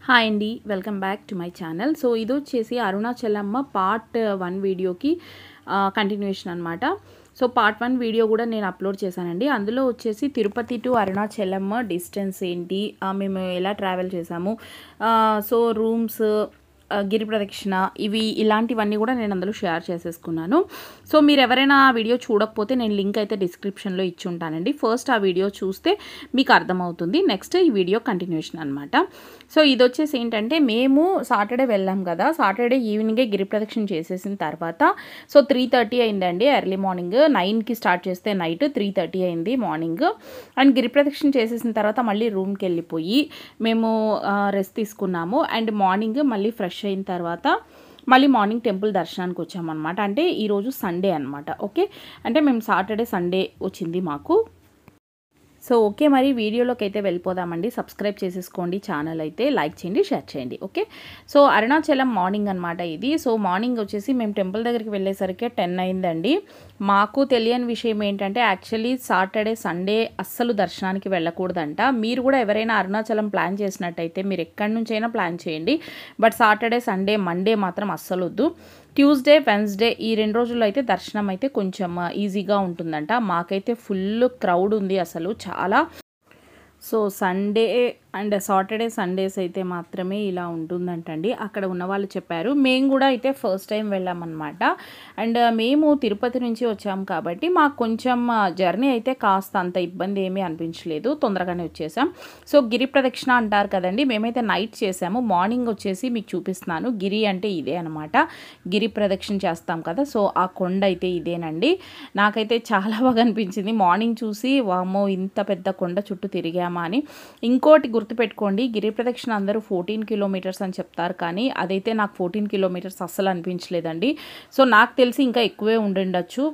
Hi అండి, welcome back to my channel. So ఇది వచ్చేసి అరుణాచలమ్మ పార్ట్ 1 వీడియోకి కంటిన్యూషన్ అనమాట. సో పార్ట్ 1 వీడియో కూడా నేను అప్లోడ్ చేశానండి. అందులో వచ్చేసి తిరుపతి టు అరుణాచలమ్మ డిస్టెన్స్ ఏంటి, మేము ఎలా ట్రావెల్ చేసాము, సో రూమ్స్, గిరి ప్రదక్షిణ, ఇలాంటివన్నీ కూడా నేను అందులో షేర్ చేసేసుకున్నాను. సో మీరు ఎవరైనా ఆ వీడియో చూడకపోతే నేను లింక్ అయితే డిస్క్రిప్షన్లో ఇచ్చి ఉంటానండి. ఫస్ట్ ఆ వీడియో చూస్తే మీకు అర్థమవుతుంది. నెక్స్ట్ ఈ వీడియో కంటిన్యూషన్ అనమాట. సో ఇది వచ్చేసి ఏంటంటే, మేము సాటర్డే వెళ్ళాం కదా, సాటర్డే ఈవినింగే గిరి ప్రదక్షిణ చేసేసిన తర్వాత సో 3:30 అయిందండి. ఎర్లీ మార్నింగ్ 9కి స్టార్ట్ చేస్తే నైట్ 3:30 అయింది మార్నింగ్. అండ్ గిరి ప్రదక్షిణ చేసేసిన తర్వాత మళ్ళీ రూమ్కి వెళ్ళిపోయి మేము రెస్ట్ తీసుకున్నాము. అండ్ మార్నింగ్ మళ్ళీ ఫ్రెష్ అయిన తర్వాత మళ్ళీ మార్నింగ్ టెంపుల్ దర్శనానికి వచ్చామన్నమాట. అంటే ఈరోజు సండే అనమాట. ఓకే, అంటే మేము సాటర్డే సండే వచ్చింది మాకు. సో ఓకే, మరి వీడియోలోకి అయితే వెళ్ళిపోదామండి. సబ్స్క్రైబ్ చేసేసుకోండి, ఛానల్ అయితే లైక్ చేయండి, షేర్ చేయండి. ఓకే, సో అరుణాచలం మార్నింగ్ అనమాట ఇది. సో మార్నింగ్ వచ్చేసి మేము టెంపుల్ దగ్గరికి వెళ్ళేసరికి 10 అయిందండి. మాకు తెలియని విషయం ఏంటంటే, యాక్చువల్లీ సాటర్డే సండే అస్సలు దర్శనానికి వెళ్ళకూడదంట. మీరు కూడా ఎవరైనా అరుణాచలం ప్లాన్ చేసినట్టయితే మీరు ఎక్కడి నుంచైనా ప్లాన్ చేయండి, బట్ సాటర్డే సండే మండే మాత్రం అస్సలు వద్దు. ట్యూస్డే వెన్స్డే ఈ 2 రోజుల్లో అయితే దర్శనం అయితే కొంచెం ఈజీగా ఉంటుందంట. మాకైతే ఫుల్ క్రౌడ్ ఉంది అసలు చాలా. So Sunday and Saturday Sundays అయితే మాత్రమే ఇలా ఉంటుందంటండి, అక్కడ ఉన్న వాళ్ళు చెప్పారు. మేము కూడా అయితే ఫస్ట్ టైం వెళ్ళామన్నమాట. అండ్ మేము తిరుపతి నుంచి వచ్చాము కాబట్టి మాకు కొంచెం జర్నీ అయితే కాస్త అంత ఇబ్బంది ఏమీ అనిపించలేదు, తొందరగానే వచ్చేసాం. సో గిరి ప్రదక్షిణ అంటారు కదండి, మేమైతే నైట్ చేసాము. మార్నింగ్ వచ్చేసి మీకు చూపిస్తున్నాను. గిరి అంటే ఇదే అనమాట, గిరి ప్రదక్షిణ చేస్తాం కదా, సో ఆ కొండ అయితే ఇదేనండి. నాకైతే చాలా బాగా అనిపించింది మార్నింగ్ చూసి, వామ్మో ఇంత పెద్ద కొండ చుట్టూ తిరిగామా అని. ఇంకోటి గుర్తుపెట్టుకోండి, గిరి ప్రదక్షిణ అందరూ 14 కిలోమీటర్స్ అని చెప్తారు, కానీ అదైతే నాకు 14 కిలోమీటర్స్ అస్సలు అనిపించలేదండి. సో నాకు తెలిసి ఇంకా ఎక్కువే ఉండుండొచ్చు,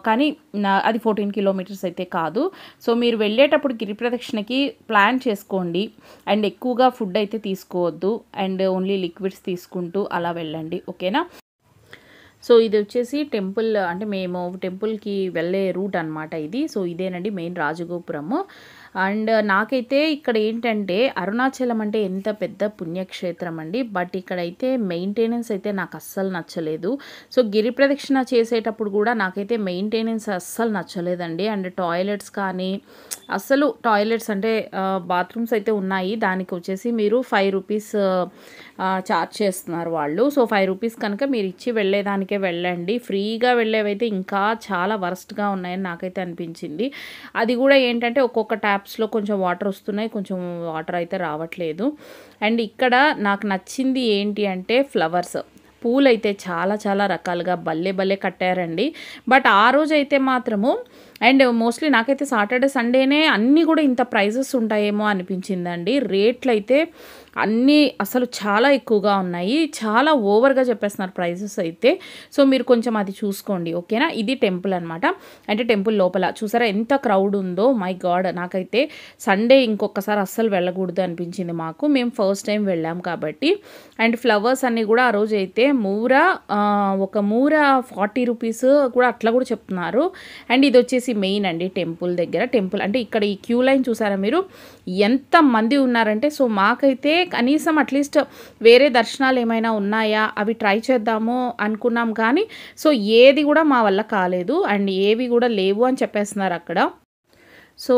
కానీ అది 14 కిలోమీటర్స్ అయితే కాదు. సో మీరు వెళ్ళేటప్పుడు గిరి ప్రదక్షిణకి ప్లాన్ చేసుకోండి. అండ్ ఎక్కువగా ఫుడ్ అయితే తీసుకోవద్దు, అండ్ ఓన్లీ లిక్విడ్స్ తీసుకుంటూ అలా వెళ్ళండి. ఓకేనా. సో ఇది వచ్చేసి టెంపుల్, అంటే మేము టెంపుల్కి వెళ్ళే రూట్ అనమాట ఇది. సో ఇదేనండి మెయిన్ రాజగోపురము. అండ్ నాకైతే ఇక్కడ ఏంటంటే, అరుణాచలం అంటే ఎంత పెద్ద పుణ్యక్షేత్రం అండి, బట్ ఇక్కడైతే మెయింటెనెన్స్ అయితే నాకు అస్సలు నచ్చలేదు. సో గిరి ప్రదక్షిణ చేసేటప్పుడు కూడా నాకైతే మెయింటెనెన్స్ అస్సలు నచ్చలేదండి. అండ్ టాయిలెట్స్ కానీ, అస్సలు టాయిలెట్స్ అంటే బాత్రూమ్స్ అయితే ఉన్నాయి, దానికి వచ్చేసి మీరు 5 రూపీస్ ఛార్జ్ చేస్తున్నారు వాళ్ళు. సో 5 రూపీస్ కనుక మీరు ఇచ్చి వెళ్ళేదానికే వెళ్ళండి. ఫ్రీగా వెళ్ళేవైతే ఇంకా చాలా వరస్ట్గా ఉన్నాయని నాకైతే అనిపించింది. అది కూడా ఏంటంటే ఒక్కొక్క ట్యాప్స్లో కొంచెం వాటర్ వస్తున్నాయి, కొంచెం వాటర్ అయితే రావట్లేదు. అండ్ ఇక్కడ నాకు నచ్చింది ఏంటి అంటే, ఫ్లవర్స్, పూలు అయితే చాలా చాలా రకాలుగా భలే కట్టారండి. బట్ ఆ రోజు అయితే మాత్రము, అండ్ మోస్ట్లీ నాకైతే సాటర్డే సండేనే అన్నీ కూడా ఇంత ప్రైజెస్ ఉంటాయేమో అనిపించిందండి. రేట్లు అయితే అన్నీ అసలు చాలా ఎక్కువగా ఉన్నాయి, చాలా ఓవర్గా చెప్పేస్తున్నారు ప్రైజెస్ అయితే. సో మీరు కొంచెం అది చూసుకోండి. ఓకేనా. ఇది టెంపుల్ అనమాట. అంటే టెంపుల్ లోపల చూసారా ఎంత క్రౌడ్ ఉందో, మై గాడ్. నాకైతే సండే ఇంకొకసారి అస్సలు వెళ్ళకూడదు అనిపించింది మాకు, మేము ఫస్ట్ టైం వెళ్ళాం కాబట్టి. అండ్ ఫ్లవర్స్ అన్నీ కూడా ఆ రోజు అయితే ఒక మూర 40 రూపీస్ కూడా అట్లా కూడా చెప్తున్నారు. అండ్ ఇది వచ్చేసి మెయిన్ అండి టెంపుల్ దగ్గర. టెంపుల్ అంటే ఇక్కడ ఈ క్యూ లైన్ చూసారా మీరు, ఎంత మంది ఉన్నారంటే. సో మాకైతే కనీసం అట్లీస్ట్ వేరే దర్శనాలు ఏమైనా ఉన్నాయా అవి ట్రై చేద్దాము అనుకున్నాం, కానీ సో ఏది కూడా మా వల్ల కాలేదు. అండ్ ఏవి కూడా లేవు అని చెప్పేస్తున్నారు అక్కడ. సో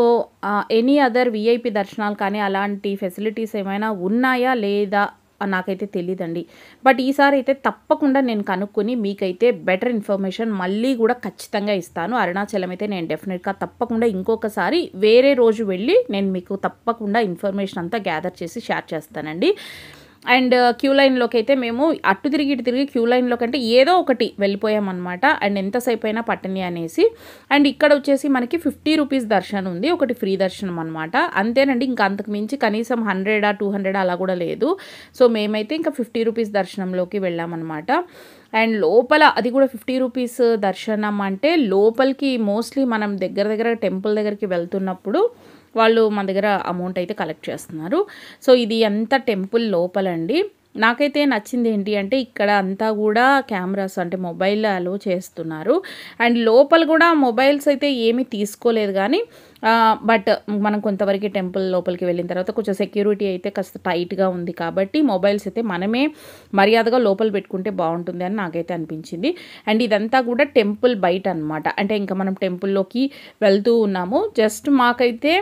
ఎనీ అదర్ విఐపి దర్శనాలు కానీ అలాంటి ఫెసిలిటీస్ ఏమైనా ఉన్నాయా లేదా నాకైతే తెలియదండి. బట్ ఈసారి అయితే తప్పకుండా నేను కనుక్కొని మీకైతే బెటర్ ఇన్ఫర్మేషన్ మళ్ళీ కూడా ఖచ్చితంగా ఇస్తాను. అరుణాచలం అయితే నేను డెఫినెట్గా తప్పకుండా ఇంకొకసారి వేరే రోజు వెళ్ళి నేను మీకు తప్పకుండా ఇన్ఫర్మేషన్ అంతా గ్యాదర్ చేసి షేర్ చేస్తానండి. అండ్ క్యూ లైన్లోకి అయితే మేము అటు తిరిగి ఇటు తిరిగి క్యూ లైన్లోకి అంటే ఏదో ఒకటి వెళ్ళిపోయామన్నమాట. అండ్ ఎంతసేపు అయినా పట్టని అనేసి. అండ్ ఇక్కడ వచ్చేసి మనకి 50 రూపీస్ దర్శనం ఉంది, ఒకటి ఫ్రీ దర్శనం అనమాట. అంతేనండి, ఇంకా అంతకు మించి కనీసం 100 200 అలా కూడా లేదు. సో మేమైతే ఇంకా 50 రూపీస్ దర్శనంలోకి వెళ్ళామన్నమాట. అండ్ లోపల అది కూడా 50 రూపీస్ దర్శనం అంటే లోపలికి మోస్ట్లీ మనం దగ్గర టెంపుల్ దగ్గరికి వెళ్తున్నప్పుడు వాళ్ళు మన దగ్గర అమౌంట్ అయితే కలెక్ట్ చేస్తున్నారు. సో ఇది అంతా టెంపుల్ లోపలండి. నాకైతే నచ్చింది ఏంటి అంటే ఇక్కడ అంతా కూడా కెమెరాస్ అంటే మొబైల్ అలో చేస్తున్నారు. అండ్ లోపల కూడా మొబైల్స్ అయితే ఏమీ తీసుకోలేదు కానీ బట్ మనం కొంతవరకు టెంపుల్ లోపలికి వెళ్ళిన తర్వాత కొంచెం సెక్యూరిటీ అయితే కాస్త టైట్గా ఉంది కాబట్టి మొబైల్స్ అయితే మనమే మర్యాదగా లోపల పెట్టుకుంటే బాగుంటుంది అని నాకైతే అనిపించింది. అండ్ ఇదంతా కూడా టెంపుల్ బయట అనమాట. అంటే ఇంకా మనం టెంపుల్లోకి వెళ్తూ ఉన్నాము. జస్ట్ మాకైతే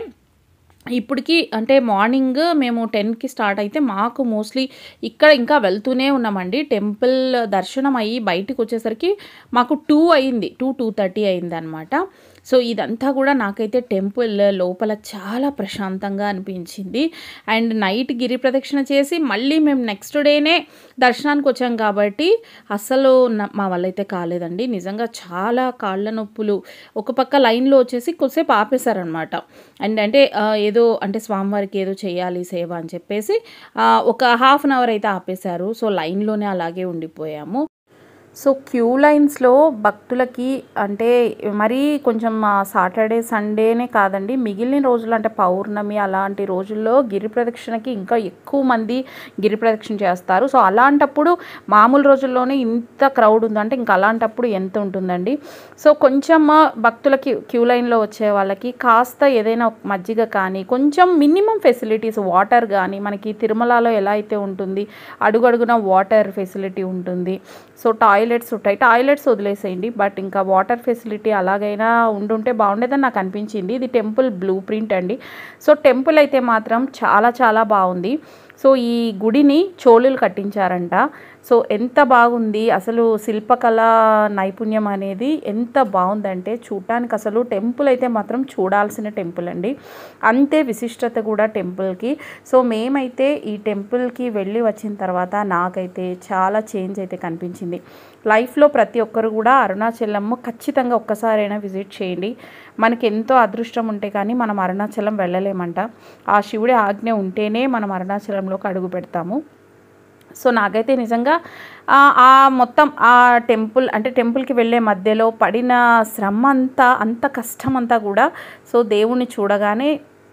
ఇప్పటికి అంటే మార్నింగ్ మేము 10కి స్టార్ట్ అయితే మాకు మోస్ట్లీ ఇక్కడ ఇంకా వెళ్తూనే ఉన్నామండి. టెంపుల్ దర్శనం అయ్యి బయటికి వచ్చేసరికి మాకు 2 అయింది, 2:30 అయిందనమాట. సో ఇదంతా కూడా నాకైతే టెంపుల్ లోపల చాలా ప్రశాంతంగా అనిపించింది. అండ్ నైట్ గిరి ప్రదక్షిణ చేసి మళ్ళీ మేము నెక్స్ట్ డేనే దర్శనానికి వచ్చాం కాబట్టి అస్సలు మా వల్ల అయితే కాలేదండి. నిజంగా చాలా కాళ్ళ నొప్పులు. ఒక పక్క లైన్లో వచ్చేసి కొద్దిసేపు ఆపేశారనమాట. అండ్ అంటే ఏదో అంటే స్వామివారికి ఏదో చేయాలి సేవ అని చెప్పేసి ఒక హాఫ్ అన్ అవర్ అయితే ఆపేశారు. సో లైన్లోనే అలాగే ఉండిపోయాము. సో క్యూ లైన్స్లో భక్తులకి అంటే మరీ కొంచెం సాటర్డే సండేనే కాదండి, మిగిలిన రోజులు అంటే పౌర్ణమి అలాంటి రోజుల్లో గిరి ప్రదక్షిణకి ఇంకా ఎక్కువ మంది గిరి ప్రదక్షిణ చేస్తారు. సో అలాంటప్పుడు మామూలు రోజుల్లోనే ఇంత క్రౌడ్ ఉందంటే ఇంకా అలాంటప్పుడు ఎంత ఉంటుందండి. సో కొంచెం భక్తులకి క్యూ లైన్లో వచ్చే వాళ్ళకి కాస్త ఏదైనా మజ్జిగ కానీ కొంచెం మినిమం ఫెసిలిటీస్ వాటర్ కానీ మనకి తిరుమలలో ఎలా అయితే ఉంటుంది అడుగడుగున వాటర్ ఫెసిలిటీ ఉంటుంది. సో టాయిలెట్స్ ఉంటాయి, టాయిలెట్స్ వదిలేసేయండి బట్ ఇంకా వాటర్ ఫెసిలిటీ అలాగైనా ఉండుంటే బాగుండేదని నాకు అనిపించింది. ఇది టెంపుల్ బ్లూ ప్రింట్ అండి. సో టెంపుల్ అయితే మాత్రం చాలా చాలా బాగుంది. సో ఈ గుడిని చోళులు కట్టించారంట. సో ఎంత బాగుంది అసలు, శిల్పకళ నైపుణ్యం అనేది ఎంత బాగుందంటే చూడటానికి అసలు టెంపుల్ అయితే మాత్రం చూడాల్సిన టెంపుల్ అండి. అంతే విశిష్టత కూడా టెంపుల్కి. సో మేమైతే ఈ టెంపుల్కి వెళ్ళి వచ్చిన తర్వాత నాకైతే చాలా చేంజ్ అయితే కనిపించింది. లైఫ్లో ప్రతి ఒక్కరు కూడా అరుణాచలం ఖచ్చితంగా ఒక్కసారైనా విజిట్ చేయండి. మనకి ఎంతో అదృష్టం ఉంటే కానీ మనం అరుణాచలం వెళ్ళలేమంట. ఆ శివుడి ఆజ్ఞ ఉంటేనే మనం అరుణాచలంలోకి అడుగు పెడతాము. సో నాకైతే నిజంగా మొత్తం ఆ టెంపుల్ అంటే టెంపుల్కి వెళ్ళే మధ్యలో పడిన శ్రమ అంత కష్టం అంతా కూడా సో దేవుణ్ణి చూడగానే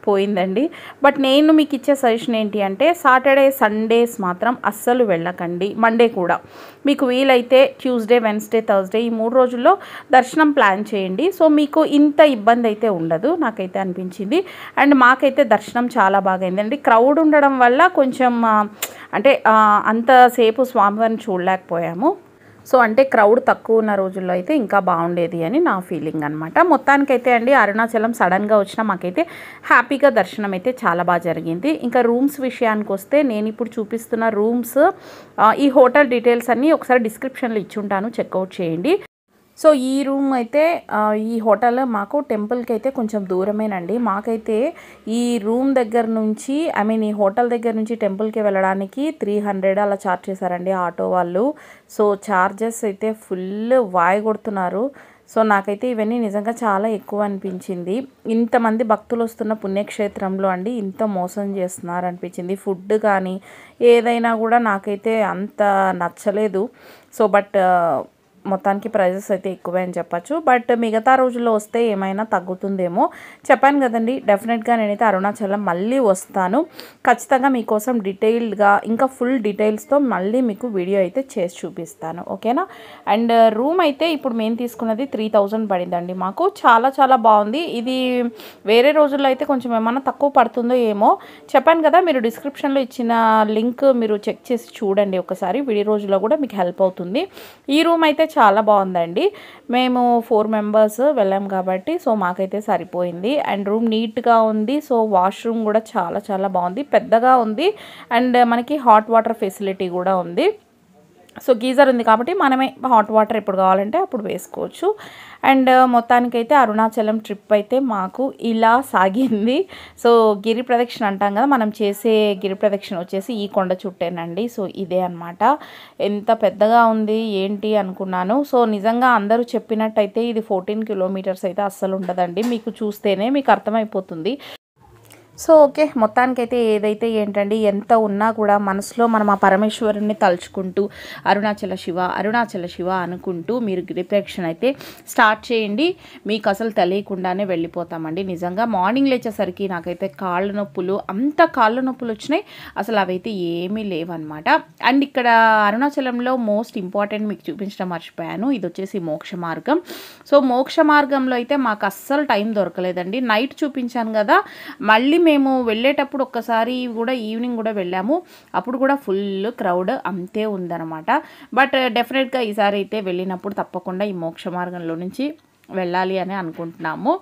పోయిందండి. బట్ నేను మీకు ఇచ్చే సజెషన్ ఏంటి అంటే సాటర్డే సండేస్ మాత్రం అస్సలు వెళ్ళకండి. మండే కూడా మీకు వీలైతే ట్యూస్డే వెన్స్డే థర్స్డే ఈ 3 రోజుల్లో దర్శనం ప్లాన్ చేయండి. సో మీకు ఇంత ఇబ్బంది అయితే ఉండదు నాకైతే అనిపించింది. అండ్ మాకైతే దర్శనం చాలా బాగా అయిందండి. క్రౌడ్ ఉండడం వల్ల కొంచెం అంటే అంతసేపు స్వామివారిని చూడలేకపోయాము. సో అంటే క్రౌడ్ తక్కువ ఉన్న రోజుల్లో అయితే ఇంకా బాగుండేది అని నా ఫీలింగ్ అనమాట. మొత్తానికైతే అండి అరుణాచలం సడన్గా వచ్చినా మాకైతే హ్యాపీగా దర్శనం అయితే చాలా బాగా జరిగింది. ఇంకా రూమ్స్ విషయానికి వస్తే నేను ఇప్పుడు చూపిస్తున్న రూమ్స్ ఈ హోటల్ డీటెయిల్స్ అన్నీ ఒకసారి డిస్క్రిప్షన్లో ఇచ్చుంటాను, చెక్అవుట్ చేయండి. సో ఈ రూమ్ అయితే ఈ హోటల్ మాకు టెంపుల్కి అయితే కొంచెం దూరమేనండి. మాకైతే ఈ రూమ్ దగ్గర నుంచి ఈ హోటల్ దగ్గర నుంచి టెంపుల్కి వెళ్ళడానికి 300 అలా ఛార్జ్ చేశారండి ఆటో వాళ్ళు. సో ఛార్జెస్ అయితే ఫుల్ వాయి కొడుతున్నారు. సో నాకైతే ఇవన్నీ నిజంగా చాలా ఎక్కువ అనిపించింది. ఇంతమంది భక్తులు వస్తున్న పుణ్యక్షేత్రంలో అండి ఇంత మోసం చేస్తున్నారు అనిపించింది. ఫుడ్ కానీ ఏదైనా కూడా నాకైతే అంత నచ్చలేదు. సో బట్ మొత్తానికి ప్రైజెస్ అయితే ఎక్కువే అని చెప్పచ్చు. బట్ మిగతా రోజుల్లో వస్తే ఏమైనా తగ్గుతుందేమో. చెప్పాను కదండి, డెఫినెట్గా నేనైతే అరుణాచలం మళ్ళీ వస్తాను. ఖచ్చితంగా మీకోసం డీటెయిల్డ్గా ఇంకా ఫుల్ డీటెయిల్స్తో మళ్ళీ మీకు వీడియో అయితే చేసి చూపిస్తాను, ఓకేనా. అండ్ రూమ్ అయితే ఇప్పుడు మేము తీసుకున్నది 3000 పడిందండి మాకు. చాలా చాలా బాగుంది. ఇది వేరే రోజుల్లో అయితే కొంచెం ఏమన్నా తక్కువ పడుతుందో ఏమో. చెప్పాను కదా, మీరు డిస్క్రిప్షన్లో ఇచ్చిన లింక్ మీరు చెక్ చేసి చూడండి ఒకసారి. వీడియో రోజుల్లో కూడా మీకు హెల్ప్ అవుతుంది. ఈ రూమ్ అయితే చాలా బాగుందండి. మేము 4 మెంబర్స్ వెళ్ళాం కాబట్టి సో మాకైతే సరిపోయింది. అండ్ రూమ్ నీట్గా ఉంది. సో వాష్రూమ్ కూడా చాలా చాలా బాగుంది, పెద్దగా ఉంది. అండ్ మనకి హాట్ వాటర్ ఫెసిలిటీ కూడా ఉంది. సో గీజర్ ఉంది కాబట్టి మనమే హాట్ వాటర్ ఎప్పుడు కావాలంటే అప్పుడు వేసుకోవచ్చు. అండ్ మొత్తానికైతే అరుణాచలం ట్రిప్ అయితే మాకు ఇలా సాగింది. సో గిరి ప్రదక్షిణ అంటాం కదా, మనం చేసే గిరి ప్రదక్షిణ వచ్చేసి ఈ కొండ చుట్టేనండి. సో ఇదే అనమాట. ఎంత పెద్దగా ఉంది ఏంటి అనుకున్నాను. సో నిజంగా అందరూ చెప్పినట్టయితే ఇది 14 కిలోమీటర్స్ అయితే అస్సలు ఉండదండి. మీకు చూస్తేనే మీకు అర్థమైపోతుంది. సో ఓకే, మొత్తానికైతే ఏదైతే ఏంటండి, ఎంత ఉన్నా కూడా మనసులో మనం ఆ పరమేశ్వరుని తలుచుకుంటూ అరుణాచల శివ అనుకుంటూ మీరు గిరిప్రదక్షిణ అయితే స్టార్ట్ చేయండి. మీకు అసలు తెలియకుండానే వెళ్ళిపోతామండి. నిజంగా మార్నింగ్ లేచేసరికి నాకైతే కాళ్ళ నొప్పులు వచ్చినాయి. అసలు అవైతే ఏమీ లేవన్నమాట. అండ్ ఇక్కడ అరుణాచలంలో మోస్ట్ ఇంపార్టెంట్ మీకు చూపించడం మర్చిపోయాను. ఇది వచ్చేసి మోక్ష మార్గం. సో మోక్ష మార్గంలో అయితే మాకు అస్సలు టైం దొరకలేదండి. నైట్ చూపించాను కదా, మళ్ళీ మేము వెళ్ళేటప్పుడు ఒక్కసారి కూడా ఈవినింగ్ కూడా వెళ్ళాము. అప్పుడు కూడా ఫుల్ క్రౌడ్ అంతే ఉందన్నమాట. బట్ డెఫినెట్గా ఈసారి అయితే వెళ్ళినప్పుడు తప్పకుండా ఈ మోక్ష మార్గంలో నుంచి వెళ్ళాలి అని అనుకుంటున్నాము.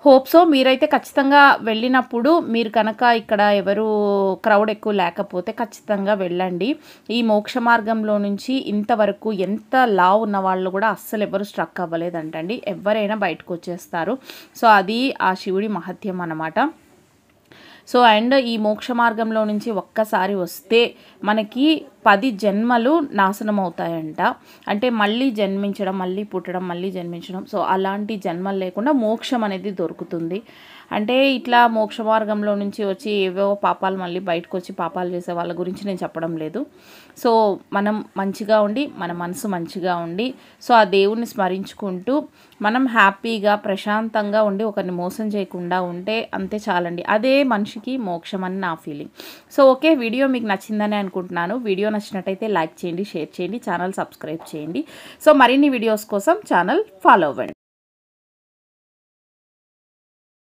Hope so. మీరైతే ఖచ్చితంగా వెళ్ళినప్పుడు మీరు కనుక ఇక్కడ ఎవరు క్రౌడ్ ఎక్కువ లేకపోతే ఖచ్చితంగా వెళ్ళండి. ఈ మోక్ష మార్గంలో నుంచి ఇంతవరకు ఎంత లావు ఉన్న వాళ్ళు కూడా అస్సలు ఎవరు స్ట్రక్ అవ్వలేదంటండి. ఎవరైనా బయటకు వచ్చేస్తారు. సో అది ఆ శివుడి మహత్యం అన్నమాట. సో అండ్ ఈ మోక్ష మార్గంలో నుంచి ఒక్కసారి వస్తే మనకి 10 జన్మలు నాశనం అవుతాయంట. అంటే మళ్ళీ జన్మించడం, మళ్ళీ పుట్టడం, మళ్ళీ జన్మించడం, సో అలాంటి జన్మలు లేకుండా మోక్షం అనేది దొరుకుతుంది. అంటే ఇట్లా మోక్ష మార్గంలో నుంచి వచ్చి ఏవో పాపాలు మళ్ళీ బయటకు వచ్చి పాపాలు చేసే వాళ్ళ గురించి నేను చెప్పడం లేదు. సో మనం మంచిగా ఉండి, మన మనసు మంచిగా ఉండి, సో ఆ దేవుణ్ణి స్మరించుకుంటూ మనం హ్యాపీగా ప్రశాంతంగా ఉండి ఒకరిని మోసం చేయకుండా ఉంటే అంతే చాలండి. అదే మనిషికి మోక్షం అని నా ఫీలింగ్. సో ఓకే, వీడియో మీకు నచ్చిందని అనుకుంటున్నాను. వీడియో నచ్చినట్టయితే లైక్ చేయండి, షేర్ చేయండి, ఛానల్ సబ్స్క్రైబ్ చేయండి. సో మరిన్ని వీడియోస్ కోసం ఛానల్ ఫాలో అవ్వండి.